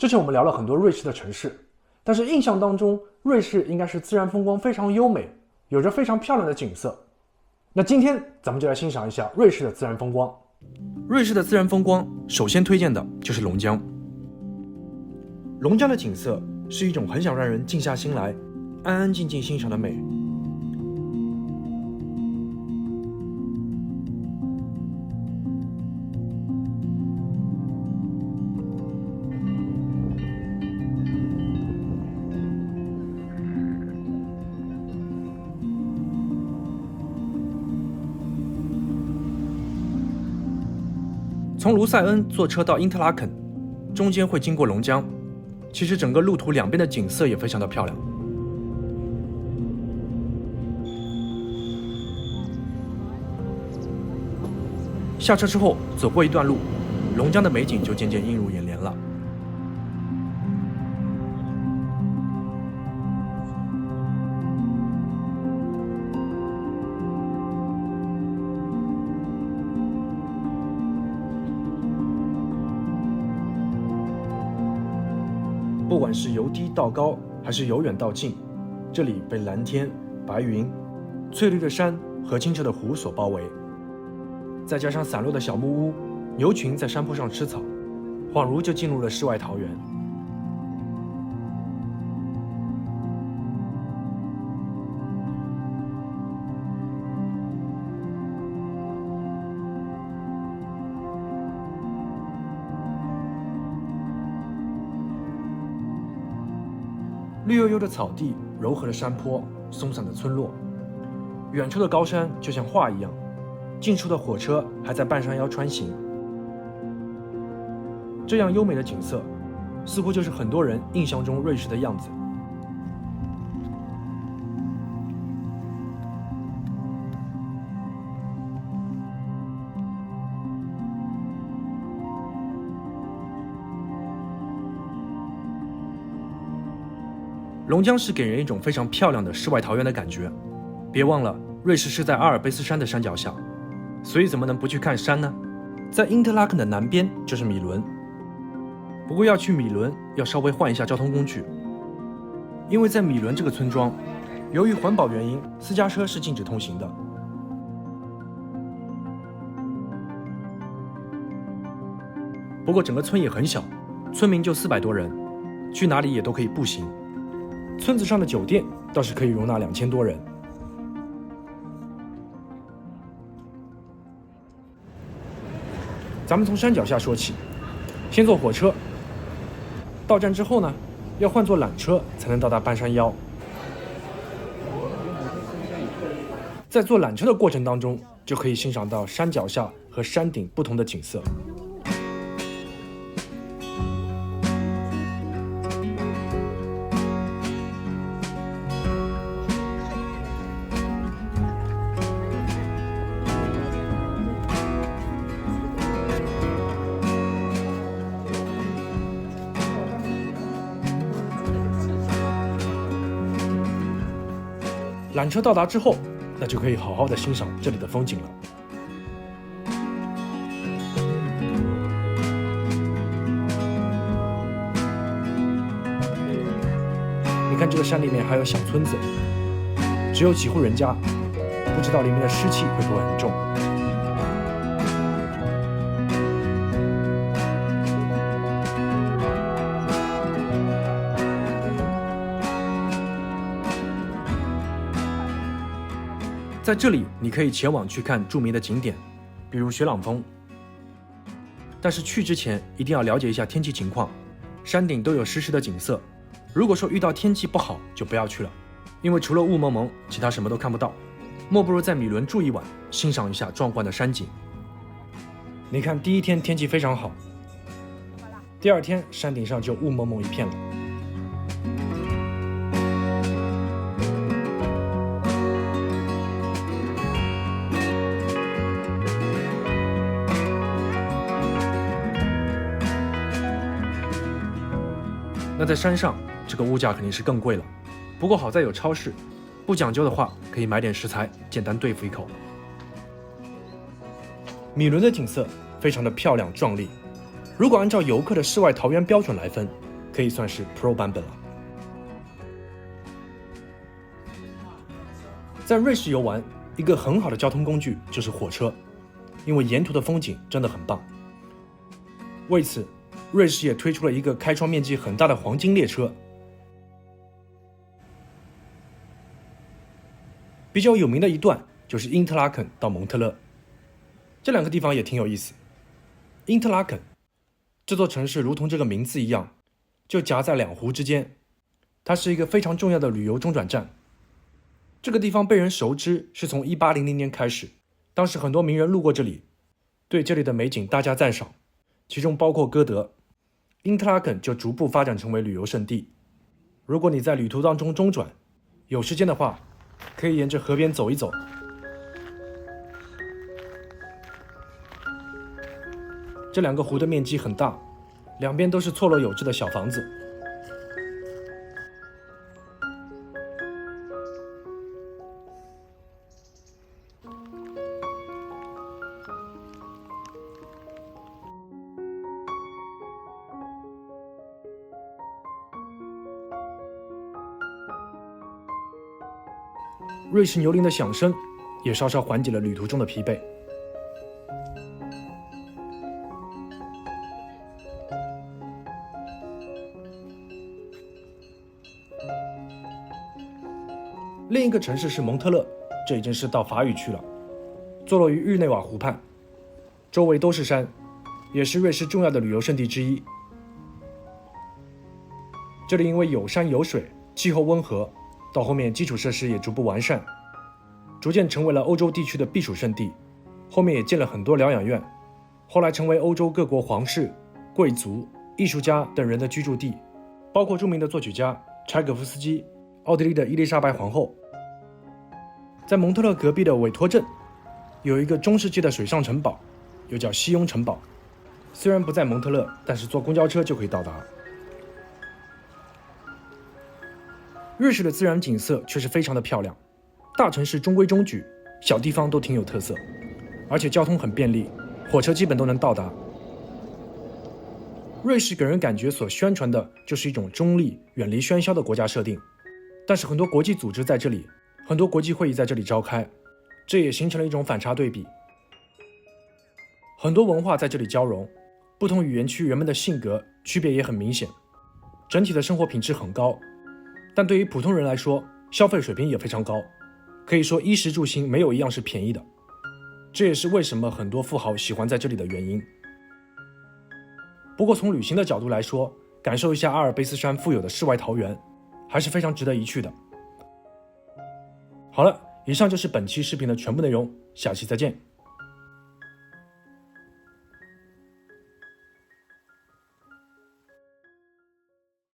之前我们聊了很多瑞士的城市，但是印象当中，瑞士应该是自然风光非常优美，有着非常漂亮的景色。那今天咱们就来欣赏一下瑞士的自然风光。瑞士的自然风光，首先推荐的就是龙江。龙江的景色是一种很想让人静下心来，安安静静欣赏的美。从卢塞恩坐车到因特拉肯，中间会经过龙江。其实整个路途两边的景色也非常的漂亮。下车之后走过一段路，龙江的美景就渐渐映入眼帘了。不管是由低到高，还是由远到近，这里被蓝天、白云、翠绿的山和清澈的湖所包围，再加上散落的小木屋，牛群在山坡上吃草，恍如就进入了世外桃源。绿油油的草地，柔和的山坡，松散的村落，远处的高山就像画一样，近处的火车还在半山腰穿行。这样优美的景色，似乎就是很多人印象中瑞士的样子。龙江是给人一种非常漂亮的世外桃源的感觉。别忘了，瑞士是在阿尔卑斯山的山脚下，所以怎么能不去看山呢？在因特拉肯的南边就是米伦，不过要去米伦要稍微换一下交通工具，因为在米伦这个村庄，由于环保原因，私家车是禁止通行的。不过整个村也很小，村民就400多人，去哪里也都可以步行。村子上的酒店倒是可以容纳2000多人。咱们从山脚下说起，先坐火车，到站之后呢，要换坐缆车才能到达半山腰。在坐缆车的过程当中，就可以欣赏到山脚下和山顶不同的景色。缆车到达之后，那就可以好好的欣赏这里的风景了。你看这个山里面还有小村子，只有几户人家，不知道里面的湿气会不会很重。在这里，你可以前往去看著名的景点，比如雪朗峰。但是去之前一定要了解一下天气情况，山顶都有实时的景色。如果说遇到天气不好，就不要去了，因为除了雾蒙蒙，其他什么都看不到。莫不如在米伦住一晚，欣赏一下壮观的山景。你看，第一天天气非常好，第二天山顶上就雾蒙蒙一片了。那在山上，这个物价肯定是更贵了。不过好在有超市，不讲究的话，可以买点食材，简单对付一口。米伦的景色非常的漂亮壮丽，如果按照游客的世外桃源标准来分，可以算是 Pro 版本了。在瑞士游玩，一个很好的交通工具就是火车，因为沿途的风景真的很棒。为此，瑞士也推出了一个开窗面积很大的黄金列车。比较有名的一段就是因特拉肯到蒙特勒，这两个地方也挺有意思。因特拉肯这座城市如同这个名字一样，就夹在两湖之间，它是一个非常重要的旅游中转站。这个地方被人熟知是从1800年开始，当时很多名人路过这里，对这里的美景大加赞赏，其中包括歌德。因特拉肯就逐步发展成为旅游胜地。如果你在旅途当中中转，有时间的话，可以沿着河边走一走。这两个湖的面积很大，两边都是错落有致的小房子。瑞士牛铃的响声也稍稍缓解了旅途中的疲惫。另一个城市是蒙特勒，这已经是到法语区了，坐落于日内瓦湖畔，周围都是山，也是瑞士重要的旅游胜地之一。这里因为有山有水，气候温和，到后面基础设施也逐步完善，逐渐成为了欧洲地区的避暑胜地。后面也建了很多疗养院，后来成为欧洲各国皇室、贵族、艺术家等人的居住地，包括著名的作曲家柴可夫斯基、奥地利的伊丽莎白皇后。在蒙特勒隔壁的韦托镇有一个中世纪的水上城堡，又叫西雍城堡，虽然不在蒙特勒，但是坐公交车就可以到达。瑞士的自然景色确实非常的漂亮，大城市中规中矩，小地方都挺有特色，而且交通很便利，火车基本都能到达。瑞士给人感觉所宣传的就是一种中立、远离喧嚣的国家设定，但是很多国际组织在这里，很多国际会议在这里召开，这也形成了一种反差对比。很多文化在这里交融，不同语言区人们的性格区别也很明显，整体的生活品质很高，但对于普通人来说，消费水平也非常高，可以说衣食住行没有一样是便宜的，这也是为什么很多富豪喜欢在这里的原因。不过从旅行的角度来说，感受一下阿尔卑斯山富有的世外桃源，还是非常值得一去的。好了，以上就是本期视频的全部内容，下期再见。